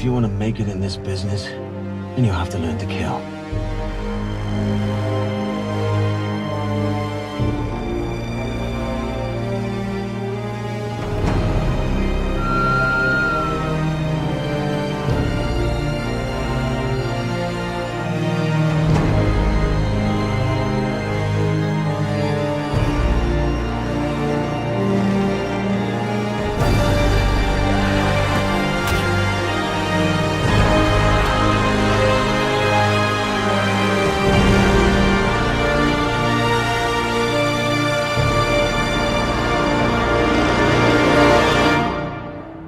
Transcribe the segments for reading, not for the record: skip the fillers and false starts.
if you want to make it in this business, then you have to learn to kill.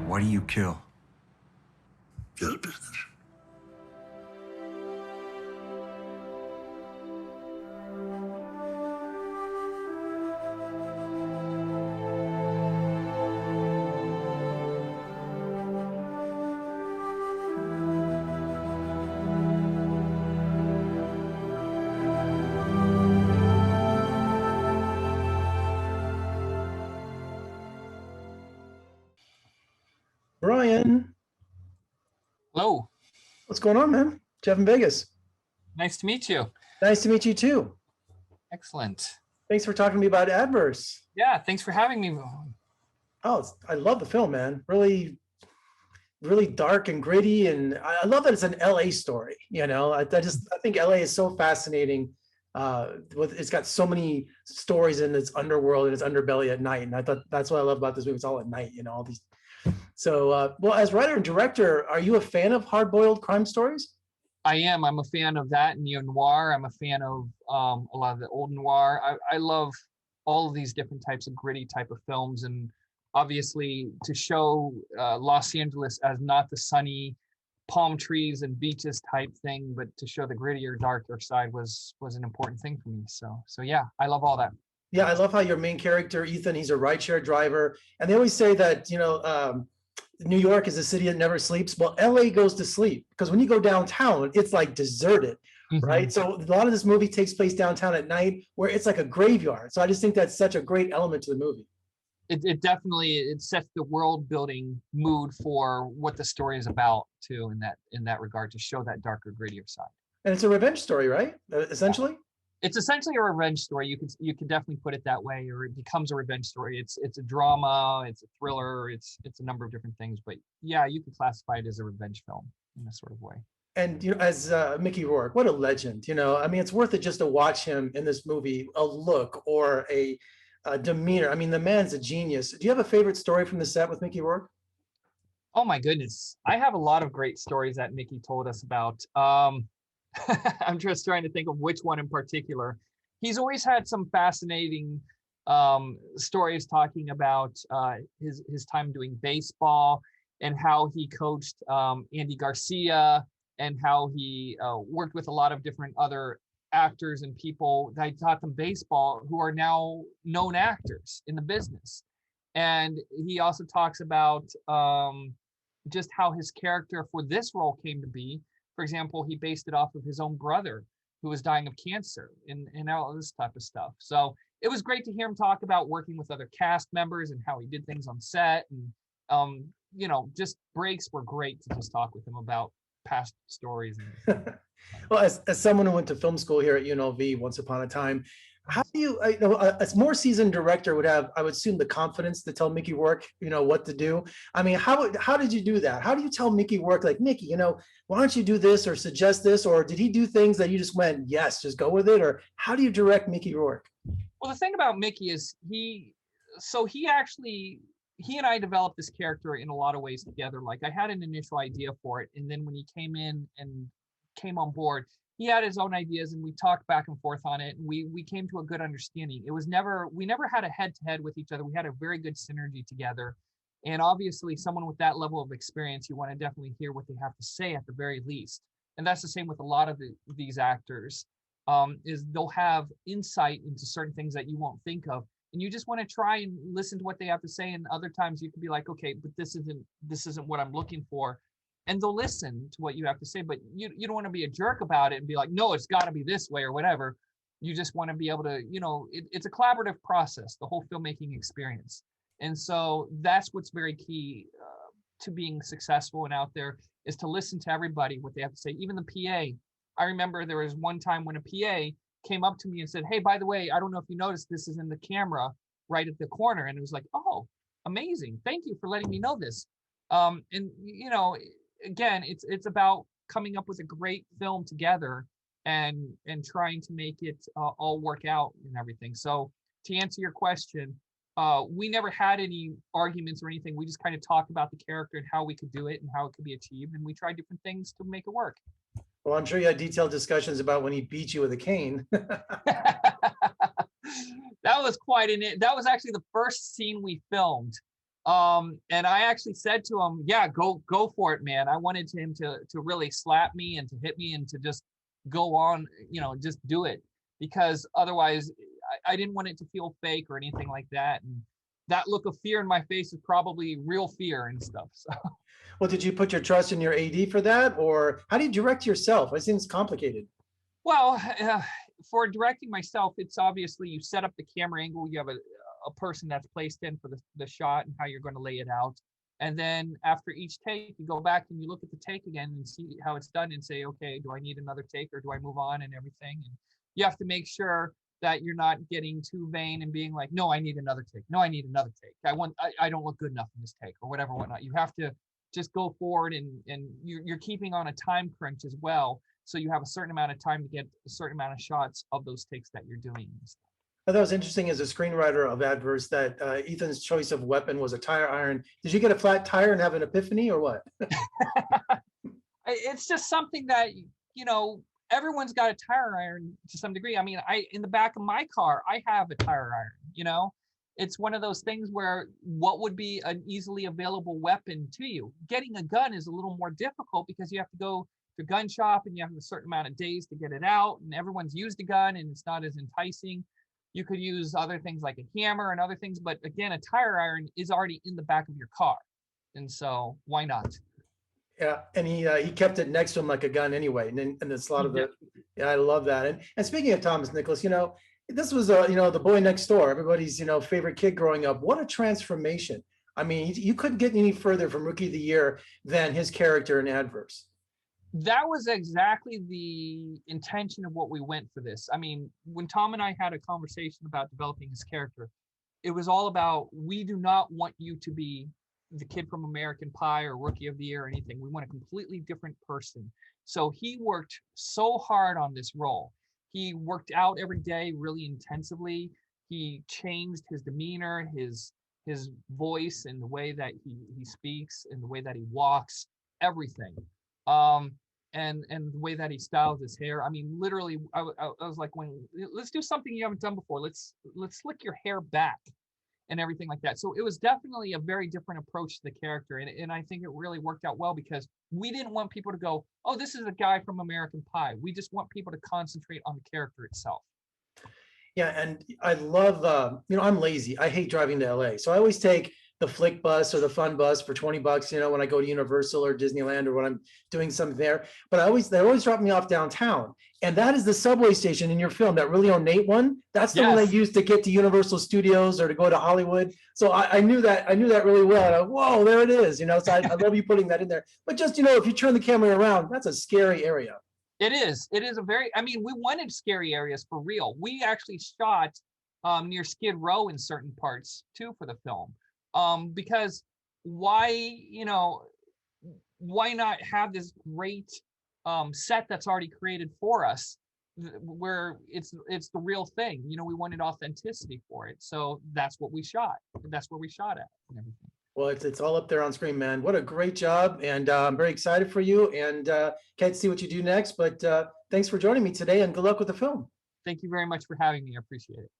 Why do you kill? Just business. Brian, Hello. what's going on, man? Jeff in Vegas. Nice to meet you. Nice to meet you too. Excellent. Thanks for talking to me about Adverse. Yeah, thanks for having me. I love the film, man. Really, really dark and gritty, and I love that it's an LA story. You know, I think LA is so fascinating. It's got so many stories in its underworld and its underbelly at night, and I thought that's what I love about this movie. It's all at night, you know, all these. So, well, as writer and director, are you a fan of hard-boiled crime stories? I am. I'm a fan of that neo-noir. I'm a fan of a lot of the old noir. I love all of these different types of gritty type of films. And obviously to show Los Angeles as not the sunny palm trees and beaches type thing, but to show the grittier, darker side was an important thing for me. So yeah, I love all that. Yeah, I love how your main character, Ethan, he's a rideshare driver. And they always say that, you know, New York is a city that never sleeps. Well, LA goes to sleep because when you go downtown, it's like deserted, right? So a lot of this movie takes place downtown at night where it's like a graveyard. So I just think that's such a great element to the movie. It definitely sets the world building mood for what the story is about too, in that regard, to show that darker, grittier side. And it's a revenge story, right? Essentially. It's essentially a revenge story. You could definitely put it that way, or it becomes a revenge story. It's a drama, it's a thriller, it's a number of different things. But yeah, you could classify it as a revenge film in a sort of way. And you know, as Mickey Rourke, what a legend! You know, I mean, it's worth it just to watch him in this movie. A look or a demeanor. I mean, the man's a genius. Do you have a favorite story from the set with Mickey Rourke? Oh my goodness, I have a lot of great stories that Mickey told us about. I'm just trying to think of which one in particular. He's always had some fascinating stories talking about his time doing baseball and how he coached Andy Garcia, and how he worked with a lot of different other actors and people that he taught them baseball who are now known actors in the business. And he also talks about just how his character for this role came to be. For example, he based it off of his own brother who was dying of cancer and all this type of stuff. So it was great to hear him talk about working with other cast members and how he did things on set. And, you know, just breaks were great to just talk with him about past stories. Well, as someone who went to film school here at UNLV once upon a time, how do you, you know, a more seasoned director would have, I would assume, the confidence to tell Mickey Rourke, you know, what to do. I mean, how did you do that? How do you tell Mickey Rourke, like, Mickey, you know, why don't you do this or suggest this? Or did he do things that you just went, yes, just go with it? Or how do you direct Mickey Rourke? Well, the thing about Mickey is he and I developed this character in a lot of ways together. Like, I had an initial idea for it, and then when he came in and came on board, he had his own ideas, and we talked back and forth on it. And we came to a good understanding. We never had a head-to-head with each other. We had a very good synergy together. And obviously, someone with that level of experience, you want to definitely hear what they have to say at the very least. And that's the same with a lot of these actors. Is they'll have insight into certain things that you won't think of, and you just want to try and listen to what they have to say. And other times you could be like, okay, but this isn't what I'm looking for. And they'll listen to what you have to say, but you don't want to be a jerk about it and be like, no, it's got to be this way or whatever. You just want to be able to, you know, it's a collaborative process, the whole filmmaking experience. And so that's what's very key to being successful and out there is to listen to everybody, what they have to say, even the PA. I remember there was one time when a PA came up to me and said, hey, by the way, I don't know if you noticed, this is in the camera right at the corner. And it was like, oh, amazing. Thank you for letting me know this. And, you know, again, it's about coming up with a great film together and trying to make it all work out and everything. So to answer your question, we never had any arguments or anything. We just kind of talked about the character and how we could do it and how it could be achieved. And we tried different things to make it work. Well, I'm sure you had detailed discussions about when he beat you with a cane. That was that was actually the first scene we filmed. And I actually said to him, yeah, go for it, man. I wanted him to really slap me and to hit me and to just go on, you know, just do it, because otherwise I didn't want it to feel fake or anything like that. And that look of fear in my face is probably real fear and stuff. So. Well, did you put your trust in your AD for that, or how do you direct yourself? It seems complicated. Well, for directing myself, it's obviously you set up the camera angle, you have a person that's placed in for the shot and how you're going to lay it out. And then after each take, you go back and you look at the take again and see how it's done and say, okay, do I need another take or do I move on and everything? And you have to make sure that you're not getting too vain and being like, no, I need another take. No, I need another take. I don't look good enough in this take or whatever, whatnot. You have to just go forward and you're keeping on a time crunch as well. So you have a certain amount of time to get a certain amount of shots of those takes that you're doing. I thought it was interesting as a screenwriter of Adverse that Ethan's choice of weapon was a tire iron. Did you get a flat tire and have an epiphany or what? It's just something that, you know, everyone's got a tire iron to some degree. I mean, in the back of my car, I have a tire iron, you know. It's one of those things where what would be an easily available weapon to you? Getting a gun is a little more difficult because you have to go to a gun shop and you have a certain amount of days to get it out, and everyone's used a gun and it's not as enticing. You could use other things like a hammer and other things, but again, a tire iron is already in the back of your car. And so why not? Yeah, and he kept it next to him like a gun anyway. And it's a lot of the, yeah, I love that. And speaking of Thomas Nicholas, you know, this was you know, the boy next door, everybody's, you know, favorite kid growing up. What a transformation. I mean, you couldn't get any further from Rookie of the Year than his character in Adverse. That was exactly the intention of what we went for this. I mean, when Tom and I had a conversation about developing his character, it was all about, we do not want you to be the kid from American Pie or Rookie of the Year or anything. We want a completely different person. So he worked so hard on this role. He worked out every day really intensively. He changed his demeanor, his voice, and the way that he speaks and the way that he walks, everything. And the way that he styles his hair. I mean, literally, I was like, let's do something you haven't done before. Let's slick your hair back and everything like that. So it was definitely a very different approach to the character. And I think it really worked out well because we didn't want people to go, oh, this is a guy from American Pie. We just want people to concentrate on the character itself. Yeah, and I love, you know, I'm lazy. I hate driving to LA. So I always take the Flick bus or the Fun bus for $20, you know, when I go to Universal or Disneyland or when I'm doing something there. But they always drop me off downtown. And that is the subway station in your film, that really ornate one. That's the one I used to get to Universal Studios or to go to Hollywood. So I knew that really well. Whoa, there it is. You know, so I love you putting that in there. But just, you know, if you turn the camera around, that's a scary area. It is a very, I mean, we wanted scary areas for real. We actually shot near Skid Row in certain parts too for the film. Because why not have this great set that's already created for us where it's the real thing. You know, we wanted authenticity for it. So that's what we shot. That's where we shot at and everything. Well, it's all up there on screen, man. What a great job. And I'm very excited for you and can't see what you do next. But thanks for joining me today and good luck with the film. Thank you very much for having me. I appreciate it.